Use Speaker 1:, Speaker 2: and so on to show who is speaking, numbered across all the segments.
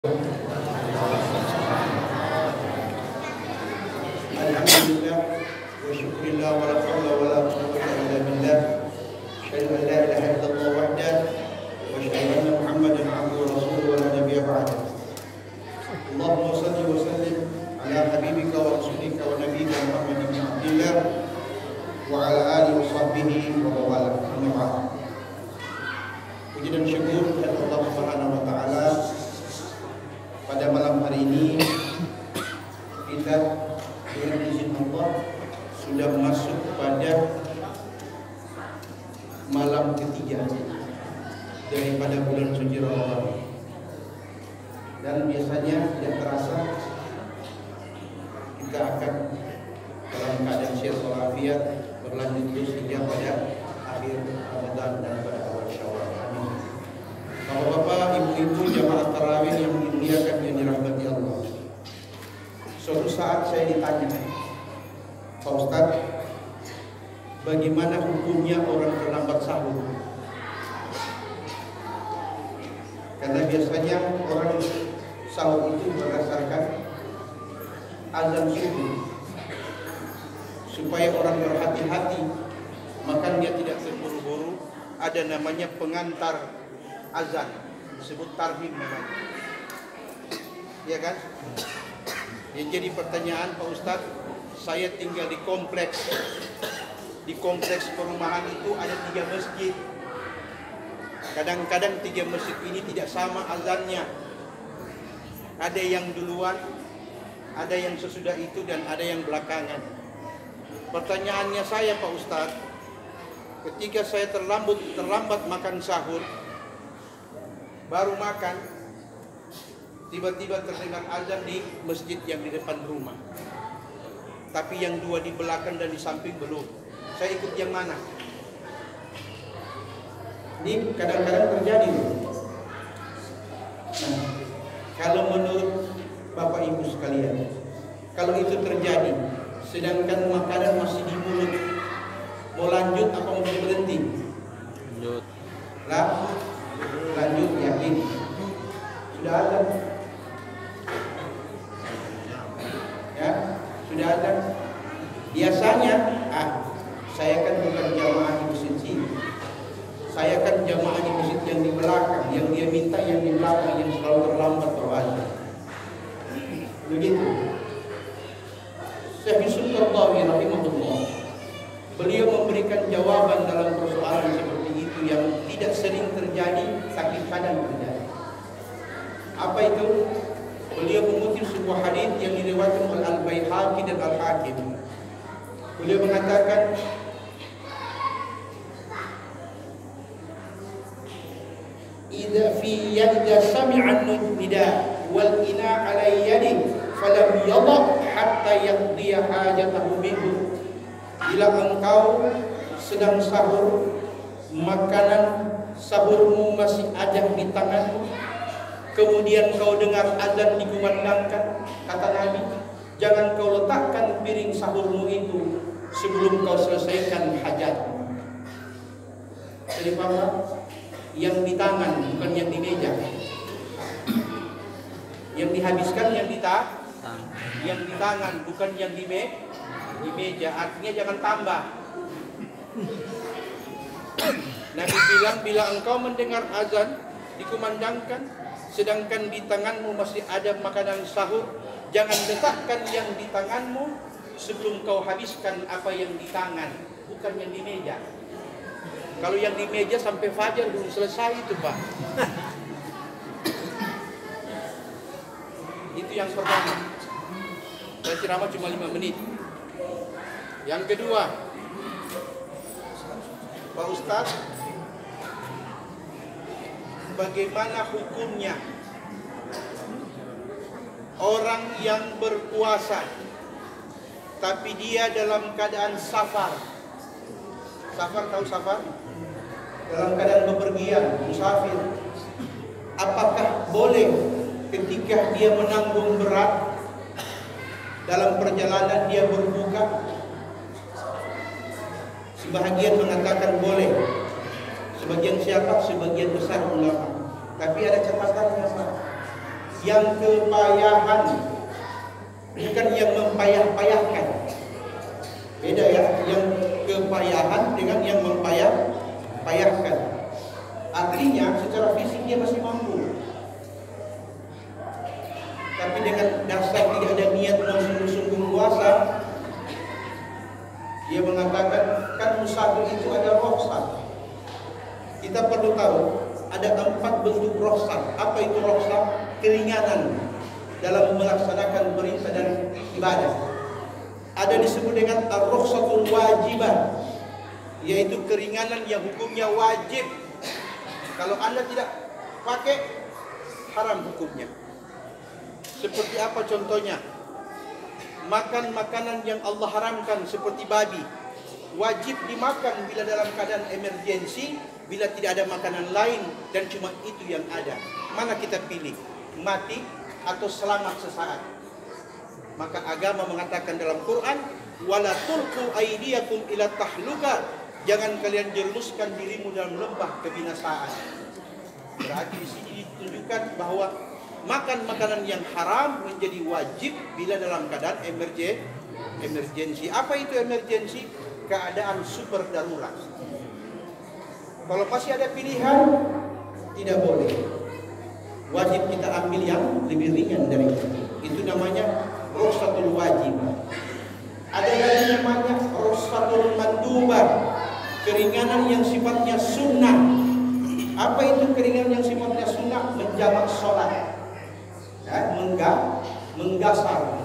Speaker 1: Alhamdulillah wa syukurillah wa la hawla wa la quwwata illa billah. Asyhadu an la ilaha illallah wahdah wa asyhadu anna Muhammadan abduhu wa rasuluhu wa la nabiyya ba'dah. Allahumma shalli wa sallim ala habibika wa rasulika wa nabiyyika Muhammad bin Abdillah wa ala alihi wa sahbihi wa mawala. Amma ba'd. Puji dan syukur kepada Allah Subhanahu wa taala. Pada malam hari ini kita dengan izin Allah sudah masuk pada malam ketiga daripada bulan suci Ramadan. Dan biasanya tidak terasa kita akan dalam keadaan sehat walafiat berlanjut terus hingga pada akhir Ramadan dan pada awal Syawal. Amin. Bapak-bapak, ibu-ibu jamaah tarawih yang dimuliakan yang dirahmati Allah. Suatu saat saya ditanya, Pak Ustadz, bagaimana hukumnya orang terlambat sahur? Karena biasanya orang sahur itu berdasarkan azan subuh. Supaya orang berhati-hati, maka dia tidak terburu-buru. Ada namanya pengantar azan, disebut tarhim namanya. Ya kan? Yang jadi pertanyaan, Pak Ustadz, saya tinggal di kompleks. Di kompleks perumahan itu ada 3 masjid. Kadang-kadang 3 masjid ini tidak sama azannya. Ada yang duluan, ada yang sesudah itu, dan ada yang belakangan. Pertanyaannya saya, Pak Ustadz, ketika saya terlambat makan sahur, baru makan, tiba-tiba terdengar azan di masjid yang di depan rumah. Tapi yang 2 di belakang dan di samping belum. Saya ikut yang mana? Ini kadang-kadang terjadi. Nah, kalau menurut Bapak Ibu sekalian, kalau itu terjadi, sedangkan makanan masih di mulut, mau lanjut apa mau berhenti? Lanjut. Lanjut, yakin. Sudah ada. Ya, sudah ada. Biasanya, saya kan bukan jamaah di masjid sini. Saya kan jamaah di masjid yang di belakang, yang dia minta yang di belakang yang selalu terlambat berwajib. Begitu. Syekh Yusuf Qaradawi rahimahullah, beliau memberikan jawaban dalam persoalan seperti itu yang tidak sering terjadi, tapi kadang terjadi. Apa itu? Beliau mengutip sebuah hadis yang diriwayatkan oleh Al-Baihaqi dan Al-Hakim. Beliau mengatakan, idza sami'a an-nida wal ina 'ala yadi falam yadha hatta yaqdiya hajatahu minhu. Bila engkau sedang sahur, makanan sahurmu masih ada di tanganmu, kemudian kau dengar azan dikumandangkan, kata Nabi, jangan kau letakkan piring sahurmu itu sebelum kau selesaikan hajatmu. Jadi paham? Yang di tangan bukan yang di meja. Yang dihabiskan yang di tangan bukan yang di meja. Artinya jangan tambah. Nabi bilang, bila engkau mendengar azan dikumandangkan, sedangkan di tanganmu masih ada makanan sahur, jangan letakkan yang di tanganmu sebelum kau habiskan apa yang di tangan, bukan yang di meja. Kalau yang di meja sampai fajar belum selesai itu, Pak. Itu yang pertama. Saya ceramah cuma 5 menit. Yang kedua, Pak Ustadz, bagaimana hukumnya orang yang berpuasa tapi dia dalam keadaan safar? Safar, tahu safar? Dalam keadaan bepergian, musafir. Apakah boleh ketika dia menanggung berat dalam perjalanan dia berbuka? Sebahagian mengatakan boleh. Sebagian siapa? Sebagian besar ulama. Tapi ada catatannya, Pak. yang kepayahan, bukan yang mempayah-payahkan. Beda ya, yang kepayahan dengan yang mempayah-payahkan. Artinya secara fisik dia masih mampu, tapi dengan dasar tidak ada niat sungguh-sungguh puasa, dia mengatakan kan musafir itu ada rukhsah. Kita perlu tahu ada 4 bentuk rukhsah. Apa itu rukhsah? Keringanan dalam melaksanakan perintah dan ibadah. Ada disebut dengan ar-rukhsatul wajibah, yaitu keringanan yang hukumnya wajib. Kalau Anda tidak pakai, haram hukumnya. Seperti apa contohnya? Makan makanan yang Allah haramkan seperti babi, wajib dimakan bila dalam keadaan emergensi, bila tidak ada makanan lain dan cuma itu yang ada. Mana kita pilih? Mati atau selamat sesaat? Maka agama mengatakan dalam Quran, wala tulqu aydiyakum ila tahluka, jangan kalian jerumuskan dirimu dalam lembah kebinasaan. Berarti di sini ditunjukkan bahwa makan makanan yang haram menjadi wajib bila dalam keadaan emergensi. Apa itu emergensi? Keadaan super darurat. Kalau masih ada pilihan, tidak boleh. Wajib kita ambil yang lebih ringan dari itu. Itu namanya rukhsatul wajib. Ada lagi namanya rukhsatul mandubah, keringanan yang sifatnya sunnah. Apa itu keringanan yang sifatnya sunnah? Menjamak sholat, ya, menggasar,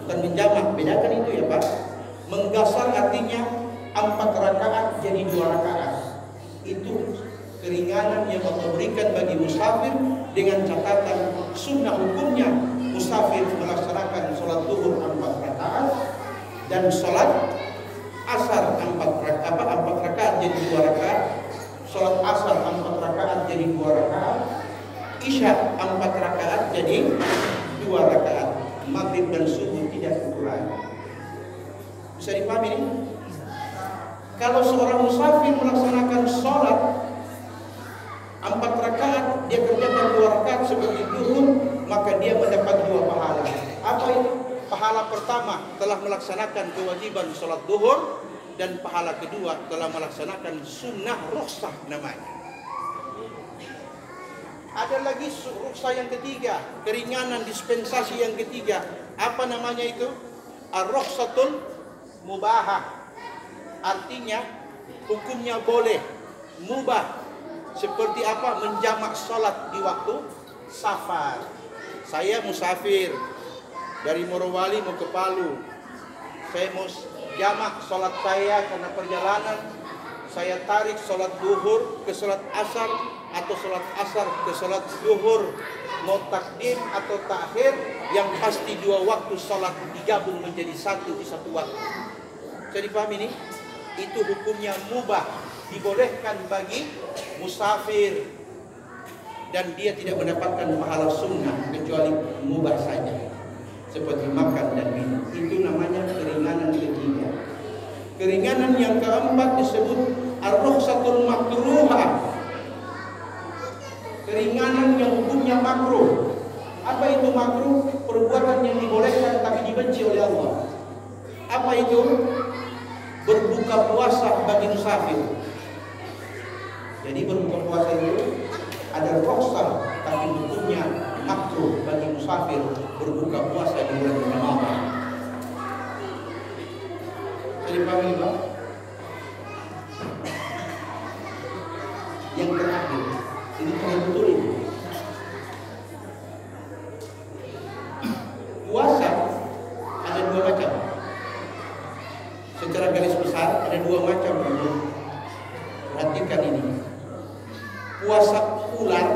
Speaker 1: bukan menjamak. Bedakan itu ya Pak. Menggasar artinya 4 rakaat jadi 2 rakaat. Itu keringanan yang Allah berikan bagi musafir, dengan catatan sunnah hukumnya musafir melaksanakan sholat zuhur 4 rakaat dan sholat asar 4 rakaat jadi 2 rakaat, sholat asar 4 rakaat jadi 2 rakaat, isya 4 rakaat jadi 2 rakaat, maghrib dan subuh tidak dikurangi. Bisa dipahami ini? Kalau seorang musafir melaksanakan sholat 4 rakaat, dia kerjakan 2 rakaat seperti zuhur, maka dia mendapat 2 pahala. Apa itu? Pahala pertama telah melaksanakan kewajiban sholat zuhur, dan pahala kedua telah melaksanakan sunnah rukhsah namanya. Ada lagi rukhsah yang ketiga, keringanan dispensasi yang ketiga. Apa namanya itu? Ar-rukhsatul mubahah. Artinya hukumnya boleh, mubah. Seperti apa? Menjamak sholat di waktu safar. Saya musafir dari Morowali mau ke Palu. Saya mau jamak sholat saya karena perjalanan. Saya tarik sholat zuhur ke sholat asar, atau sholat asar ke sholat zuhur. Mau takdim atau takhir, yang pasti 2 waktu sholat digabung menjadi satu di satu waktu. Jadi paham ini? Itu hukumnya mubah, dibolehkan bagi musafir, dan dia tidak mendapatkan pahala sunnah kecuali mubah saja, seperti makan dan minum. Itu namanya keringanan ketiga. Keringanan yang keempat disebut ar-rukhsatul makruhah, keringanan yang hukumnya makruh. Apa itu makruh? Perbuatan yang dibolehkan tapi dibenci oleh Allah. Apa itu? Berbuka puasa bagi musafir. Jadi berbuka puasa itu ada rukhsah, tapi hukumnya makruh bagi musafir berbuka puasa di bulan Ramadan. Jadi pahami Pak? Yang terakhir, ini betul ini. Puasa ada 2 macam. Secara garis besar ada 2 macam. Perhatikan ini. Puasa ular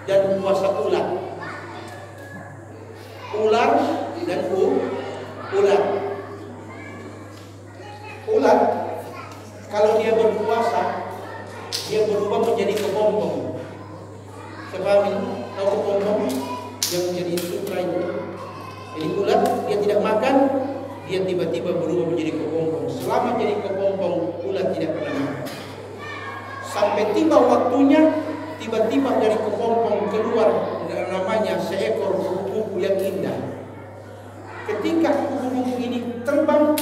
Speaker 1: dan puasa ulat. Ular dan ulat. Ulat kalau dia berpuasa, dia berubah menjadi kepompong. Sebab tahu kepompong yang menjadi sutra itu. Jadi ulat dia tidak makan, dia tiba-tiba berubah menjadi kepompong. Selama jadi kepompong, ulat tidak pernah makan. Sampai tiba waktunya, tiba-tiba dari kepompong keluar namanya seekor kupu-kupu yang indah. Ketika kupu-kupu ini terbang,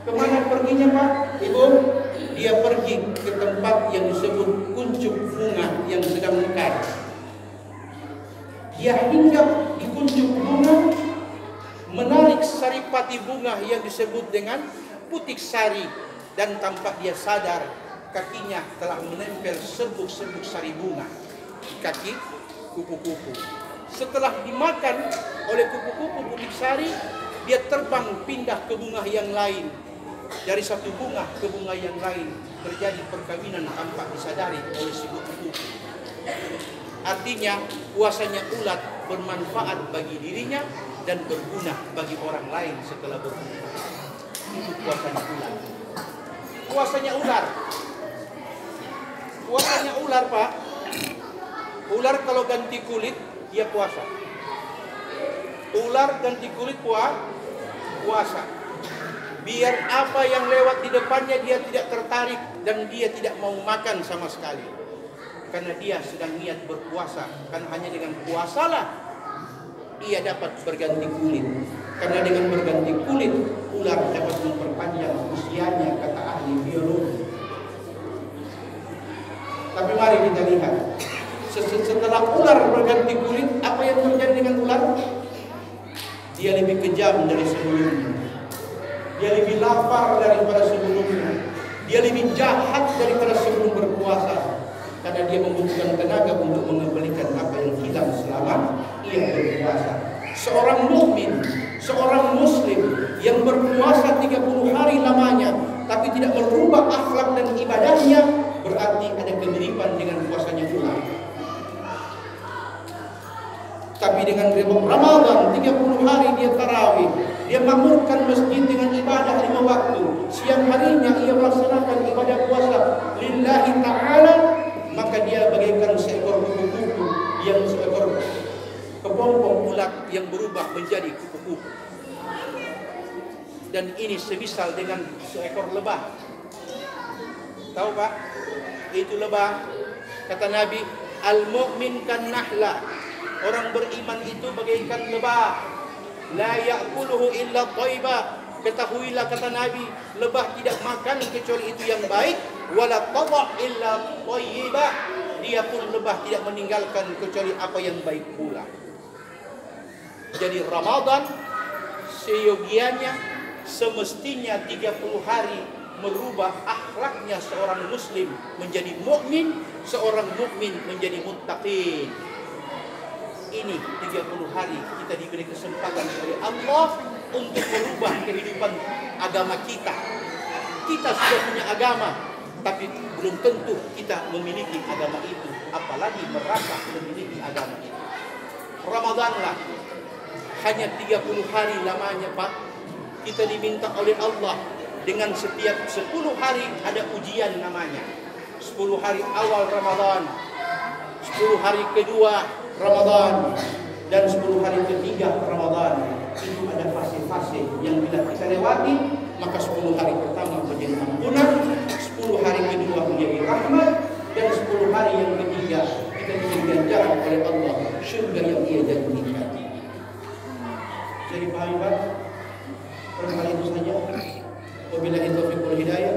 Speaker 1: kemana perginya Pak? Ibu, dia pergi ke tempat yang disebut kuncup bunga yang sedang mekar. Dia hinggap di kuncup bunga, menarik saripati bunga yang disebut dengan putik sari, dan tampak dia sadar kakinya telah menempel serbuk-serbuk sari bunga di kaki kupu-kupu. Setelah dimakan oleh kupu-kupu putik sari, dia terbang pindah ke bunga yang lain. Dari satu bunga ke bunga yang lain terjadi perkawinan tanpa disadari oleh si kupu-kupu. Artinya kuasanya ulat bermanfaat bagi dirinya dan berguna bagi orang lain setelah berguna. Itu kuasanya ular. Kuasanya ular. Kuasanya ular Pak. Ular kalau ganti kulit dia puasa. Ular ganti kulit puasa. Biar apa yang lewat di depannya dia tidak tertarik dan dia tidak mau makan sama sekali. Karena dia sedang niat berpuasa. Karena hanya dengan puasalah ia dapat berganti kulit. Karena dengan berganti kulit, ular dapat memperpanjang usianya, kata ahli biologi. Tapi mari kita lihat, setelah ular berganti kulit, apa yang terjadi dengan ular? Dia lebih kejam dari sebelumnya. Dia lebih lapar daripada sebelumnya. Dia lebih jahat daripada sebelum berpuasa. Karena dia membutuhkan tenaga untuk mengembalikan apa yang hilang selama ia berpuasa. Seorang mukmin, seorang muslim yang berpuasa 30 hari lamanya tapi tidak merubah akhlak dan ibadahnya, berarti ada kemiripan dengan puasanya ular. Tapi dengan Ramadan 30 hari dia tarawih, dia makmurkan masjid dengan ibadah 5 waktu. Siang harinya ia melaksanakan ibadah puasa lillahi ta'ala, maka dia bagaikan seekor kupu-kupu yang seekor kepompong ulat yang berubah menjadi kupu-kupu. Dan ini semisal dengan seekor lebah. Tahu Pak? Itu lebah. Kata Nabi, al-mu'min kan nahla. Orang beriman itu bagaikan lebah. La ya'kuluhu illa thayba. Ketahuilah kata Nabi, lebah tidak makan kecuali itu yang baik. Wala tadha illa thayyiba. Dia pun lebah tidak meninggalkan kecuali apa yang baik pula. Jadi Ramadan seyogianya semestinya 30 hari merubah akhlaknya seorang muslim menjadi mukmin, seorang mukmin menjadi muttaqin. Ini 30 hari kita diberi kesempatan oleh Allah untuk merubah kehidupan agama kita. Kita sudah punya agama, tapi belum tentu kita memiliki agama itu, apalagi merasa memiliki agama itu. Ramadanlah hanya 30 hari lamanya Pak. Kita diminta oleh Allah dengan setiap 10 hari ada ujian namanya. 10 hari awal Ramadan, 10 hari kedua Ramadan, dan 10 hari ketiga Ramadan. Itu ada fase-fase yang bila kita lewati, maka 10 hari pertama menjadi ampunan, 10 hari kedua menjadi rahmat, dan 10 hari yang ketiga kita diberi ganjaran oleh Allah syurga yang Ia janjikan. Jadi pahami Pak? Perkali itu saja. Wabillahi taufiq wal hidayah.